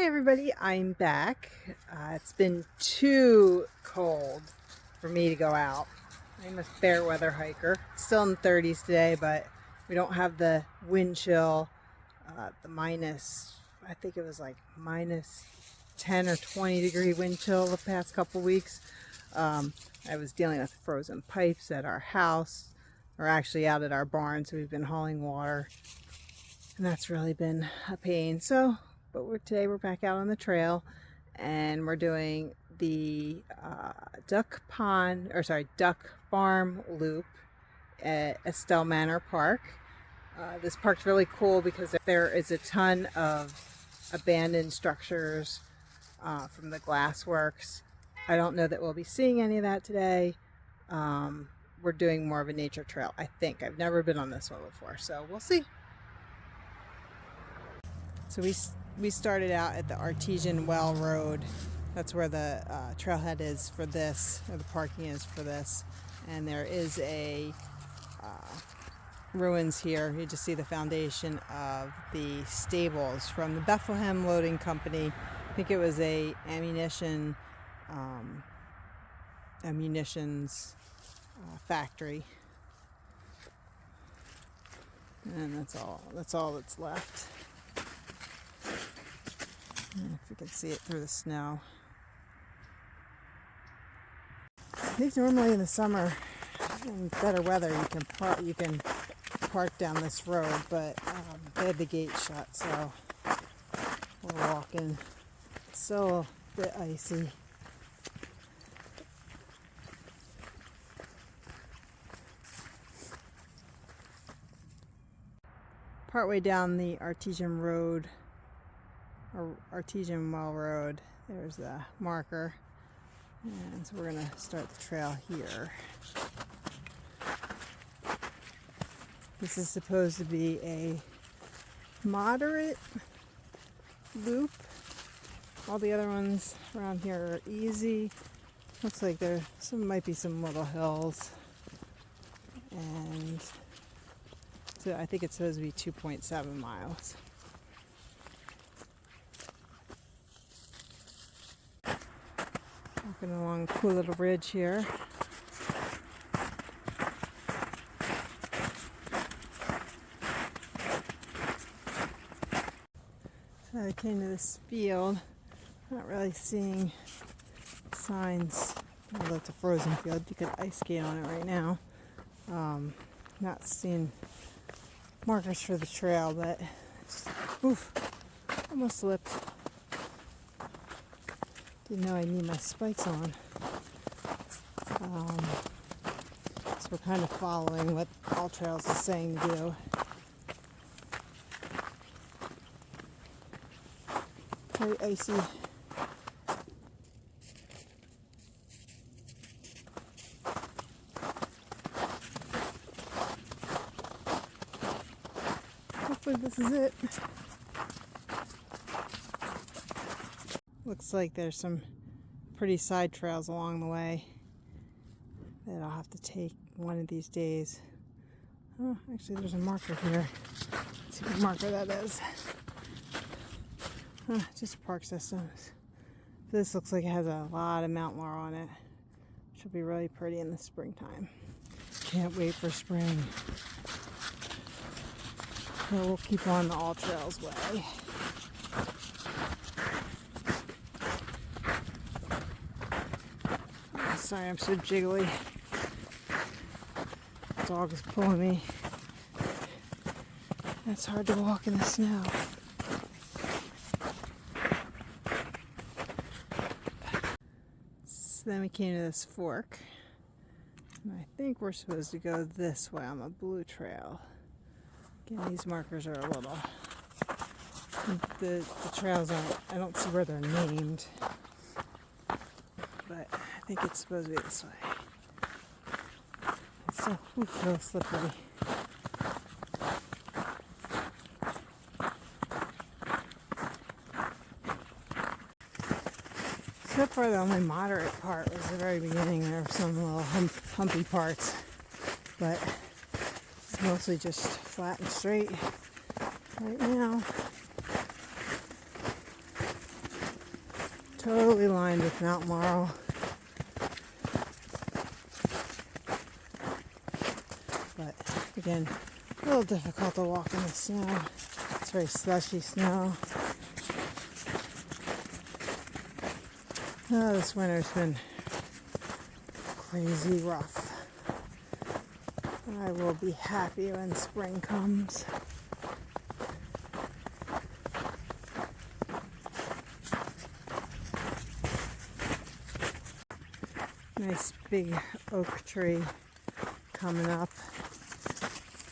Hi everybody, I'm back. It's been too cold for me to go out. I'm a fair weather hiker. It's still in the 30s today, but we don't have the wind chill, the minus, I think it was like minus 10 or 20 degree wind chill the past couple weeks. I was dealing with frozen pipes at our house, or actually out at our barn, so we've been hauling water, and that's really been a pain. But today we're back out on the trail, and we're doing the duck farm loop at Estell Manor Park. This park's really cool because there is a ton of abandoned structures from the Glassworks. I don't know that we'll be seeing any of that today. We're doing more of a nature trail, I think. I've never been on this one before, so we'll see. So we started out at the Artesian Well Road. That's where the trailhead is for this, or the parking is for this. And there is a ruins here. You just see the foundation of the stables from the Bethlehem Loading Company. I think it was a munitions factory. And that's all that's left. If you can see it through the snow. I think normally in the summer, in better weather, you can park down this road, but they had the gate shut, so we're walking. It's still a bit icy. Partway down the Artesian Well Road, there's the marker, and so we're going to start the trail here. This is supposed to be a moderate loop. All the other ones around here are easy. Looks like there might be some little hills, and so I think it's supposed to be 2.7 miles. Walking along a cool little bridge here. So I came to this field, not really seeing signs, although it's a frozen field, you could ice skate on it right now. Not seeing markers for the trail, but almost slipped. Didn't know I need my spikes on. So we're kind of following what All Trails is saying to do. Very icy. Hopefully this is it. Looks like there's some pretty side trails along the way that I'll have to take one of these days. Oh, actually there's a marker here. Let's see what marker that is. Just park systems. This looks like it has a lot of mountain laurel on it, which will be really pretty in the springtime. Can't wait for spring. So we'll keep on the All Trails way. Sorry, I'm so jiggly. The dog is pulling me. It's hard to walk in the snow. So then we came to this fork. And I think we're supposed to go this way on the blue trail. Again, these markers are a little... The trails aren't... I don't see where they're named. But I think it's supposed to be this way. It's so real slippery. So far the only moderate part was the very beginning. There were some little humpy parts, but it's mostly just flat and straight right now. totally lined with mountain laurel. But again, a little difficult to walk in the snow. It's very slushy snow. Oh, this winter's been crazy rough. I will be happy when spring comes. Nice big oak tree coming up.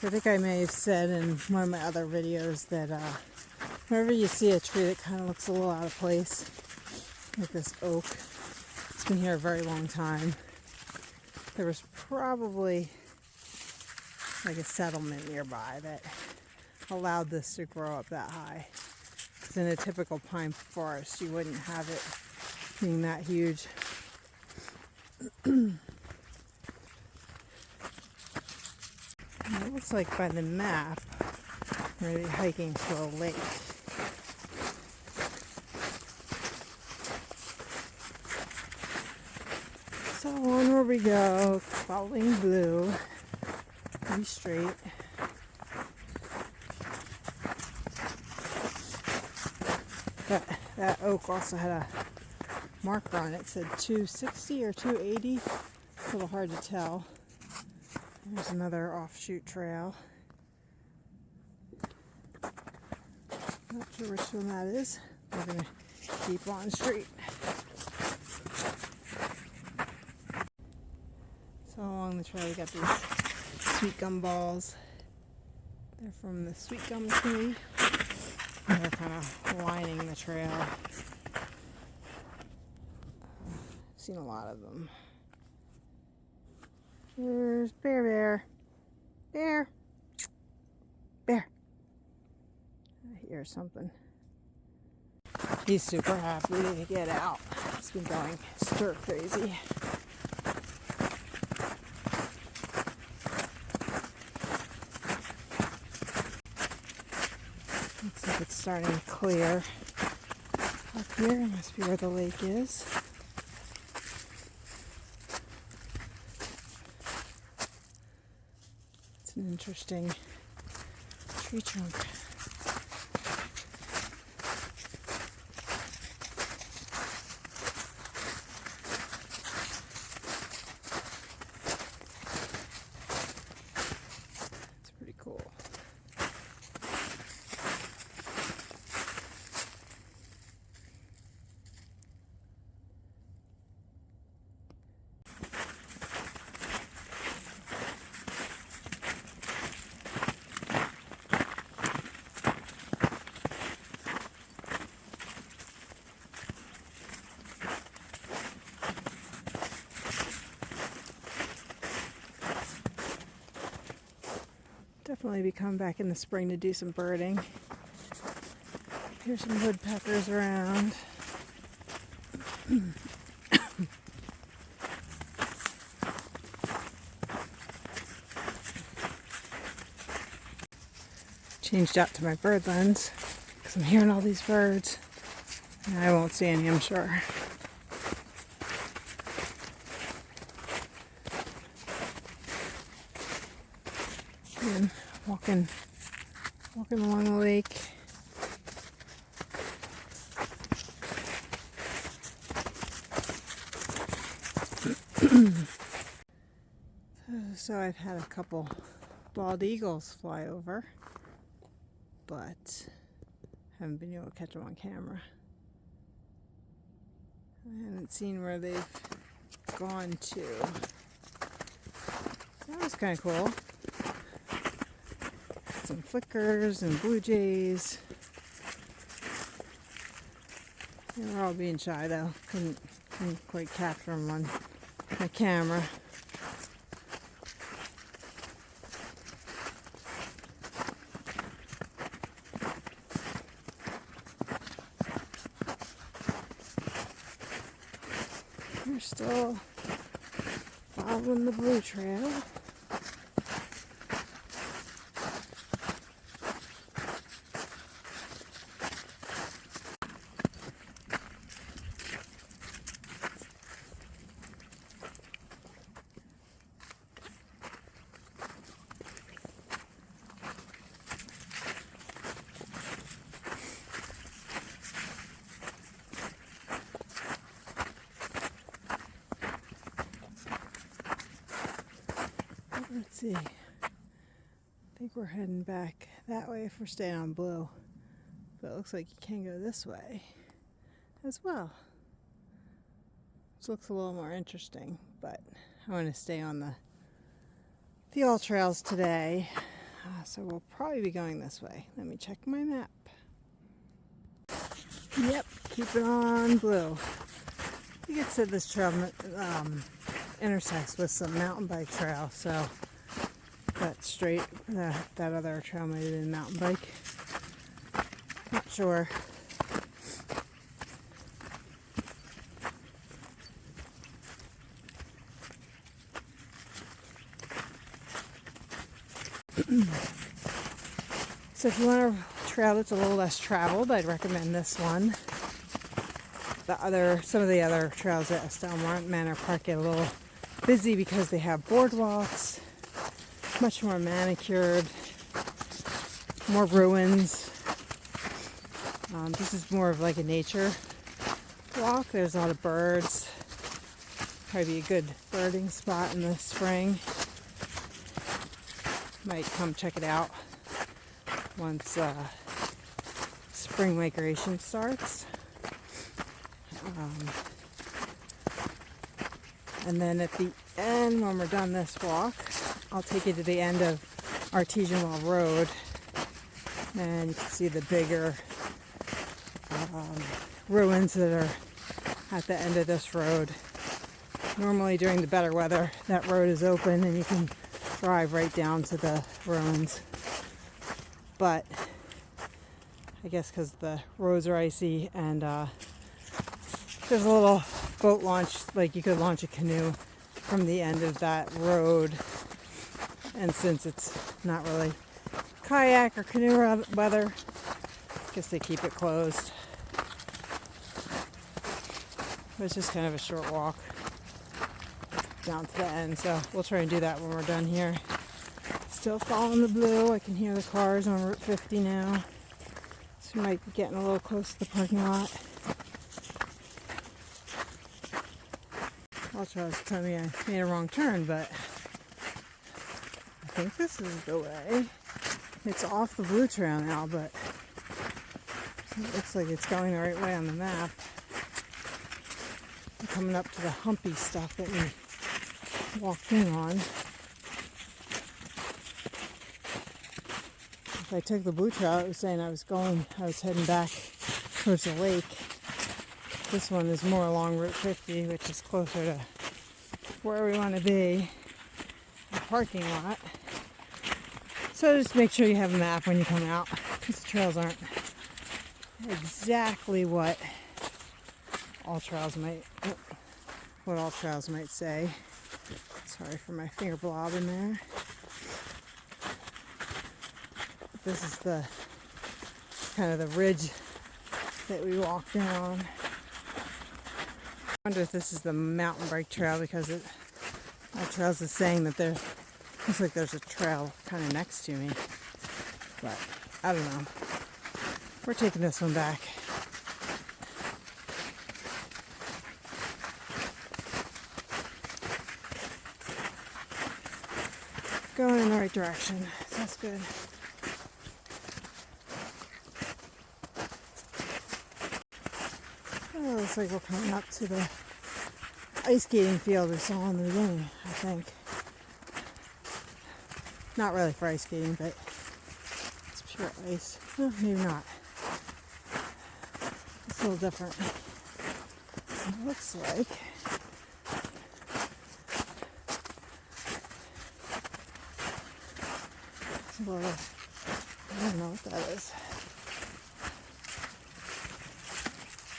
So I think I may have said in one of my other videos that whenever you see a tree that kind of looks a little out of place, like this oak, it's been here a very long time. There was probably like a settlement nearby that allowed this to grow up that high. Because in a typical pine forest, you wouldn't have it being that huge. It looks like by the map, we're going to be hiking to a lake. So onward we go, following blue, pretty straight. But that oak also had a marker on it. It said 260 or 280. It's a little hard to tell. There's another offshoot trail. Not sure which one that is. We're going to keep on straight. So along the trail we got these sweet gum balls. They're from the sweet gum tree. And they're kind of lining the trail. I've seen a lot of them. There's Bear. Bear. I hear something. He's super happy to get out. He's been going stir crazy. Looks like it's starting to clear up here. Must be where the lake is. It's an interesting tree trunk. It's pretty cool. Definitely be coming back in the spring to do some birding. Here's some woodpeckers around. Changed out to my bird lens because I'm hearing all these birds. And I won't see any, I'm sure. And walking along the lake. So I've had a couple bald eagles fly over, but haven't been able to catch them on camera. I haven't seen where they've gone to. That was kind of cool. Some flickers and blue jays. They were all being shy though. Couldn't quite capture them on my camera. We're still following the blue trail. see. I think we're heading back that way if we're staying on Blue. But it looks like you can go this way as well. This looks a little more interesting, but I want to stay on the all trails today. So we'll probably be going this way. Let me check my map. Yep, keep it on Blue. I think it said this trail intersects with some mountain bike trail, so that straight, that other trail might have been mountain bike. Not sure. So if you want a trail that's a little less traveled, I'd recommend this one. Some of the other trails at Estell Manor Park get a little busy because they have boardwalks, much more manicured, more ruins. This is more of like a nature walk. There's a lot of birds. Probably be a good birding spot in the spring. Might come check it out once spring migration starts. And then at the end, when we're done this walk, I'll take you to the end of Artesian Well Road, and you can see the bigger ruins that are at the end of this road. Normally during the better weather, that road is open and you can drive right down to the ruins. But I guess because the roads are icy and there's a little boat launch, like you could launch a canoe from the end of that road. And since it's not really kayak or canoe weather, I guess they keep it closed. But it's just kind of a short walk down to the end, so we'll try and do that when we're done here. Still following the Blue. I can hear the cars on Route 50 now. So we might be getting a little close to the parking lot. I'll try to tell me I made a wrong turn, but I think this is the way. It's off the Blue Trail now, but it looks like it's going the right way on the map. I'm coming up to the humpy stuff that we walked in on. If I took the Blue Trail, it was saying I was heading back towards the lake. This one is more along Route 50, which is closer to where we want to be, the parking lot. So just make sure you have a map when you come out, because the trails aren't exactly what all trails might say. Sorry for my finger blob in there. This is the kind of the ridge that we walked down. I wonder if this is the mountain bike trail, because all trails is saying that looks like there's a trail kind of next to me. But I don't know. We're taking this one back. Going in the right direction. So that's good. Oh, looks like we're coming up to the ice skating field we saw in the beginning, I think. Not really for ice skating, but it's pure ice. Oh, maybe not. It's a little different. It looks like. It's a little, I don't know what that is.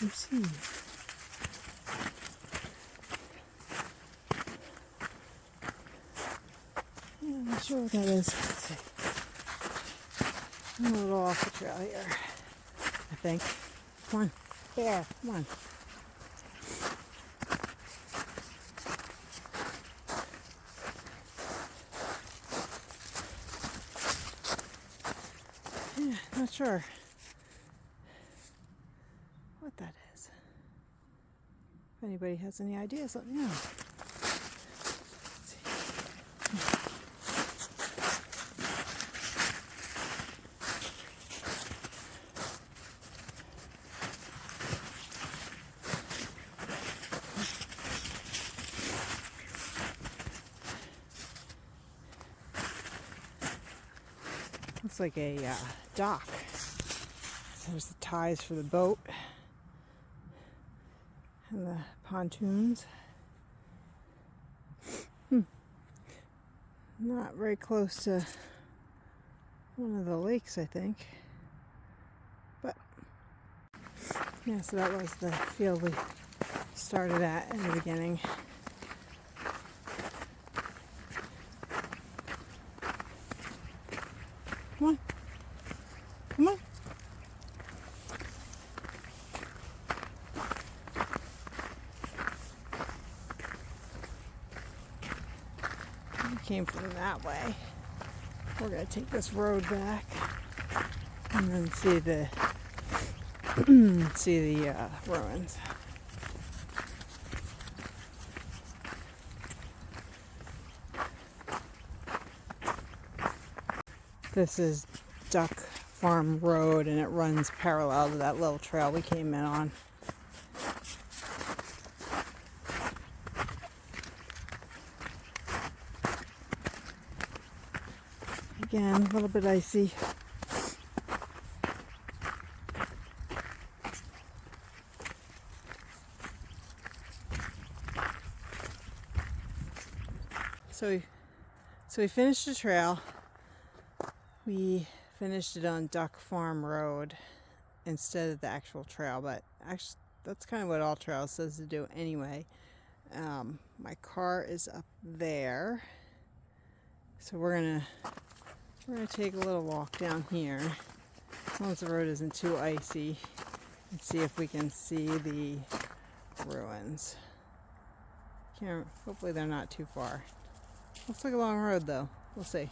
Let's see. Yeah, I'm not sure what that is. Let's see. I'm a little off the trail here, I think. Come on, bear, come on. Yeah, not sure what that is. If anybody has any ideas, let me know. Let's see. Looks like a dock. There's the ties for the boat and the pontoons. Not very close to one of the lakes, I think. But yeah, so that was the field we started at in the beginning. Come on. Come on. We came from that way. We're going to take this road back and then see the ruins. This is Duck Farm Road, and it runs parallel to that little trail we came in on. Again, a little bit icy. So we finished the trail. We finished it on Duck Farm Road instead of the actual trail, but actually that's kind of what all trails says to do anyway. My car is up there, so we're gonna take a little walk down here as long as the road isn't too icy and see if we can see the ruins. Hopefully they're not too far. Looks like a long road though. We'll see.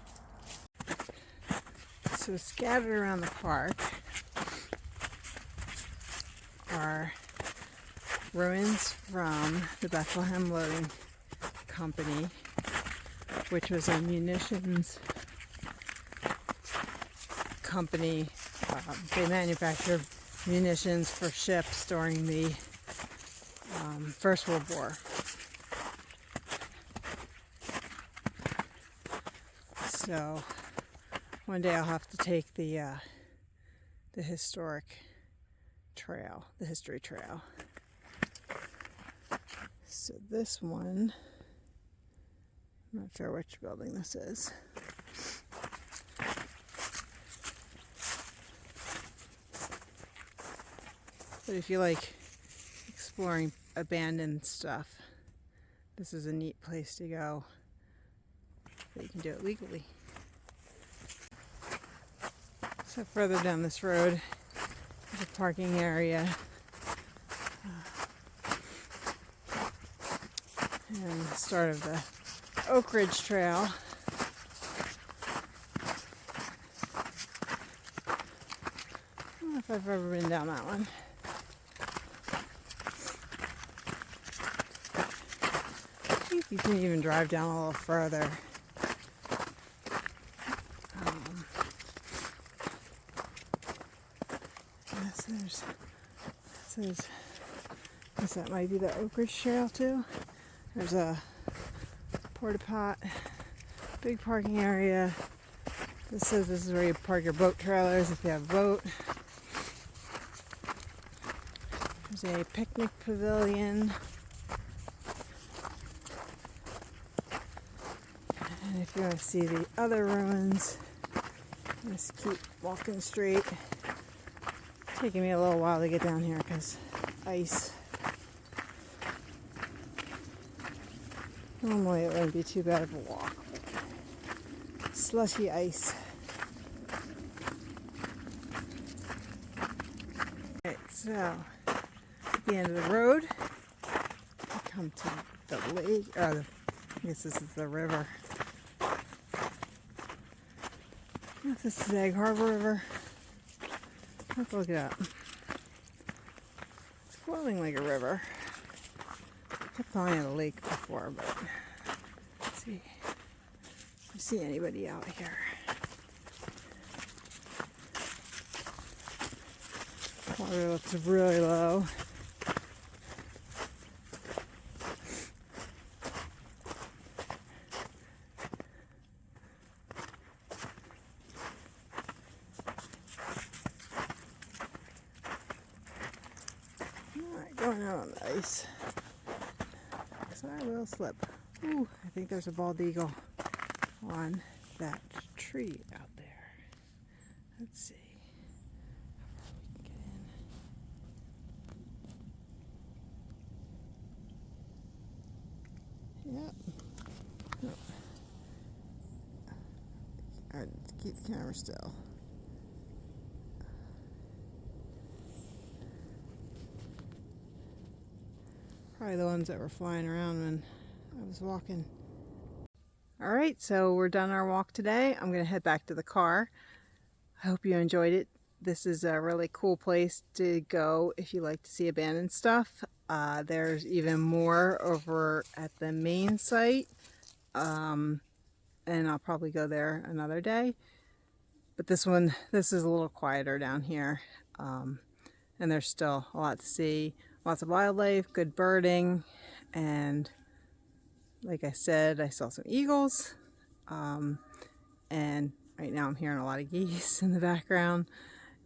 So scattered around the park are ruins from the Bethlehem Loading Company, which was a munitions company. They manufactured munitions for ships during the First World War. So one day I'll have to take the historic trail, the history trail. So this one, I'm not sure which building this is. But if you like exploring abandoned stuff, this is a neat place to go. But you can do it legally. So further down this road is a parking area. And the start of the Oak Ridge Trail. I don't know if I've ever been down that one. I think you can even drive down a little further. That might be the Oak Ridge Trail too. There's a porta pot, big parking area. This says this is where you park your boat trailers if you have a boat. There's a picnic pavilion. And if you want to see the other ruins, just keep walking straight. It's taking me a little while to get down here because ice. Normally it wouldn't be too bad of a walk. Slushy ice. Alright, so at the end of the road, we come to the lake, I guess this is the river. I don't know if this is Egg Harbor River. Let's look it up. It's flowing like a river. I kept calling it a lake before, but let's see if I see anybody out here. Water looks really low. place. So I will slip. Ooh, I think there's a bald eagle on that tree out there. Let's see. How far we can get in. Yep. Oh. Alright, keep the camera still. Probably the ones that were flying around when I was walking. Alright, so we're done our walk today. I'm going to head back to the car. I hope you enjoyed it. This is a really cool place to go if you like to see abandoned stuff. There's even more over at the main site. And I'll probably go there another day. But this is a little quieter down here. And there's still a lot to see. Lots of wildlife, good birding, and like I said, I saw some eagles. And right now I'm hearing a lot of geese in the background.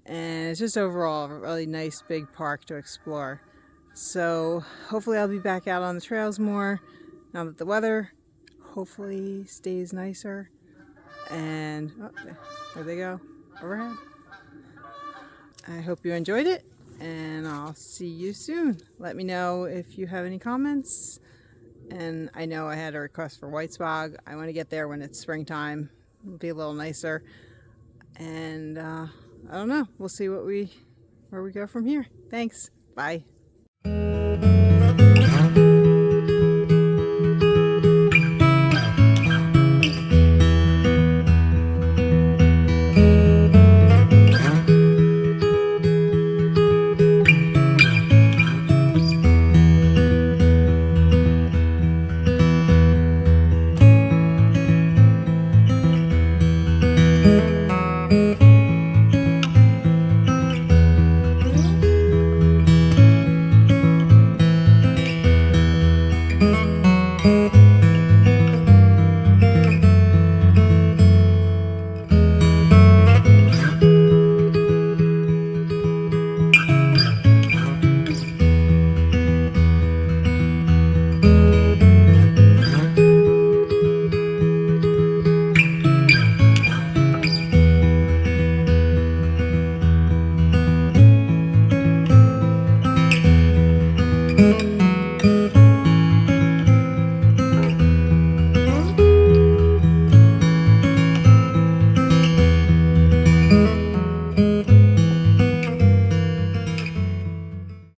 And it's just overall a really nice big park to explore. So hopefully I'll be back out on the trails more now that the weather hopefully stays nicer. And oh, there they go, overhead. I hope you enjoyed it, and I'll see you soon. Let me know if you have any comments. And I know I had a request for white spog. I want to get there when it's springtime. It'll be a little nicer. And I don't know. We'll see where we go from here. Thanks. Bye.